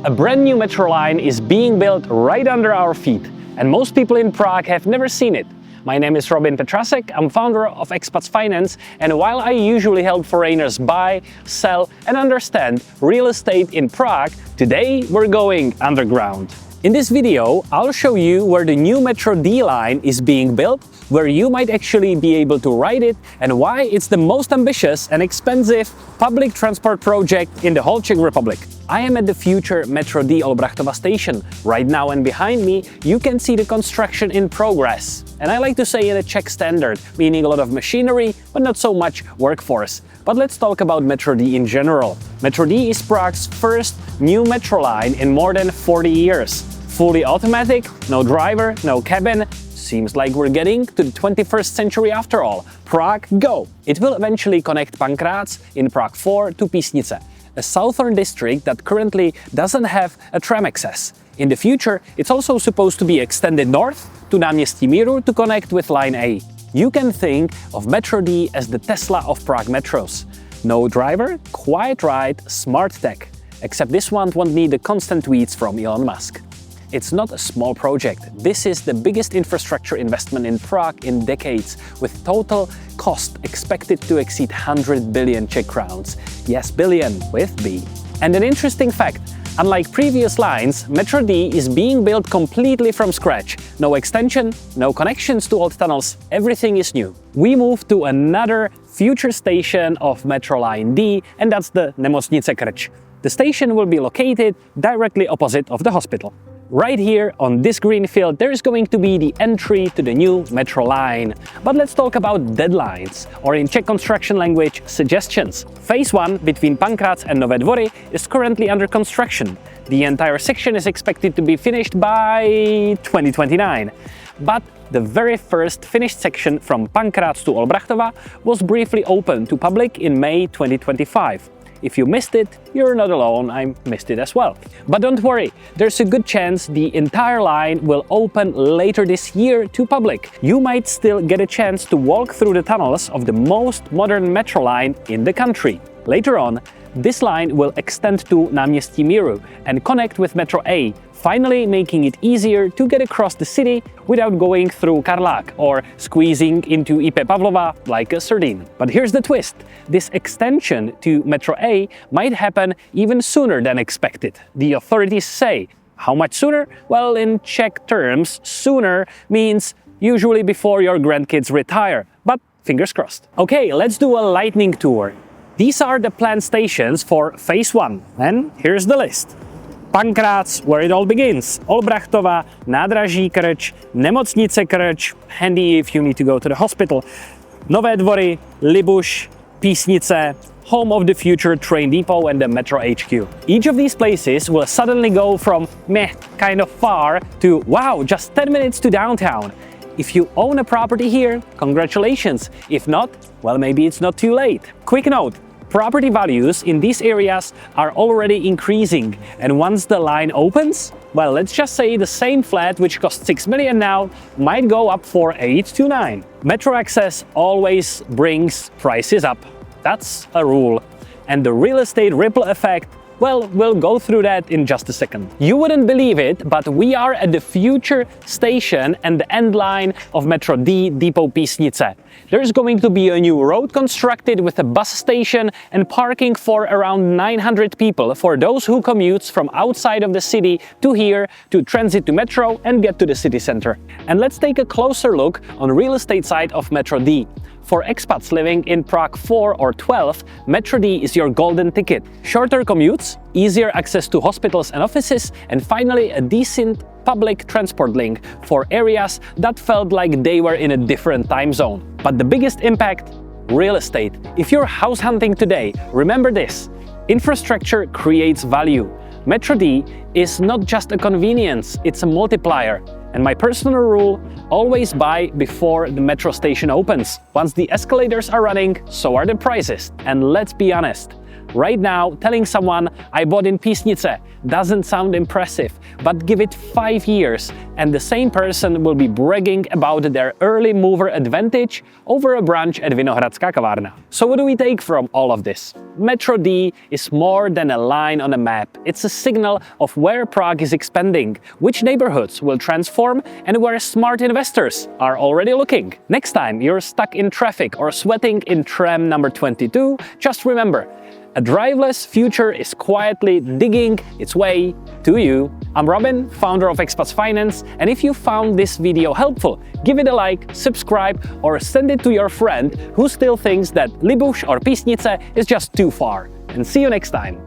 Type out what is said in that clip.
A brand new metro line is being built right under our feet, and most people in Prague have never seen it. My name is Robin Petrasek, I'm founder of Expats Finance, and while I usually help foreigners buy, sell and understand real estate in Prague, today we're going underground. In this video, I'll show you where the new Metro D line is being built, where you might actually be able to ride it, and why it's the most ambitious and expensive public transport project in the whole Czech Republic. I am at the future Metro D Olbrachtova station. Right now and behind me, you can see the construction in progress. And I like to say in a Czech standard, meaning a lot of machinery, but not so much workforce. But let's talk about Metro D in general. Metro D is Prague's first new metro line in more than 40 years. Fully automatic, no driver, no cabin. Seems like we're getting to the 21st century after all. Prague, go! It will eventually connect Pankrác in Prague 4 to Písnice, a southern district that currently doesn't have a tram access. In the future, it's also supposed to be extended north to Náměstí Míru to connect with Line A. You can think of Metro D as the Tesla of Prague metros. No driver, quiet ride, smart tech. Except this one won't need the constant tweets from Elon Musk. It's not a small project. This is the biggest infrastructure investment in Prague in decades, with total cost expected to exceed 100 billion Czech crowns. Yes, billion with B. And an interesting fact, unlike previous lines, Metro D is being built completely from scratch. No extension, no connections to old tunnels, everything is new. We move to another future station of Metro Line D, and that's the Nemocnice Krč. The station will be located directly opposite of the hospital. Right here on this green field, there is going to be the entry to the new metro line. But let's talk about deadlines, or in Czech construction language, suggestions. Phase 1 between Pankrác and Nové Dvory is currently under construction. The entire section is expected to be finished by 2029. But the very first finished section from Pankrác to Olbrachtova was briefly opened to public in May 2025. If you missed it, you're not alone, I missed it as well. But don't worry, there's a good chance the entire line will open later this year to public. You might still get a chance to walk through the tunnels of the most modern metro line in the country. Later on, this line will extend to Náměstí Míru and connect with Metro A, finally making it easier to get across the city without going through Karlák or squeezing into IP Pavlova like a sardine. But here's the twist. This extension to Metro A might happen even sooner than expected. The authorities say. How much sooner? Well, in Czech terms, sooner means usually before your grandkids retire. But fingers crossed. Okay, let's do a lightning tour. These are the planned stations for Phase 1, and here's the list. Pankrác, where it all begins, Olbrachtova, Nádraží Krč, Nemocnice Krč, handy if you need to go to the hospital, Nové Dvory, Libuš, Písnice, home of the future train depot and the Metro HQ. Each of these places will suddenly go from meh, kind of far, to wow, just 10 minutes to downtown. If you own a property here, congratulations. If not, well, maybe it's not too late. Quick note. Property values in these areas are already increasing, and once the line opens, well, let's just say the same flat which costs 6 million now might go up for 8 to 9. Metro access always brings prices up. That's a rule. And the real estate ripple effect, well, we'll go through that in just a second. You wouldn't believe it, but we are at the future station and the end line of Metro D, Depo Písnice. There's going to be a new road constructed with a bus station and parking for around 900 people for those who commute from outside of the city to here to transit to Metro and get to the city center. And let's take a closer look on the real estate side of Metro D. For expats living in Prague 4 or 12, Metro D is your golden ticket. Shorter commutes, easier access to hospitals and offices, and finally a decent public transport link for areas that felt like they were in a different time zone. But the biggest impact? Real estate. If you're house hunting today, remember this. Infrastructure creates value. Metro D is not just a convenience, it's a multiplier. And my personal rule, always buy before the metro station opens. Once the escalators are running, so are the prices. And let's be honest, Right now, telling someone I bought in Písnice doesn't sound impressive, but give it 5 years and the same person will be bragging about their early mover advantage over a brunch at Vinohradská kavárna. So what do we take from all of this? Metro D is more than a line on a map. It's a signal of where Prague is expanding, which neighborhoods will transform, and where smart investors are already looking. Next time you're stuck in traffic or sweating in tram number 22, just remember, a driverless future is quietly digging its way to you. I'm Robin, founder of Expats Finance, and if you found this video helpful, give it a like, subscribe, or send it to your friend who still thinks that Libuš or Písnice is just too far. And see you next time.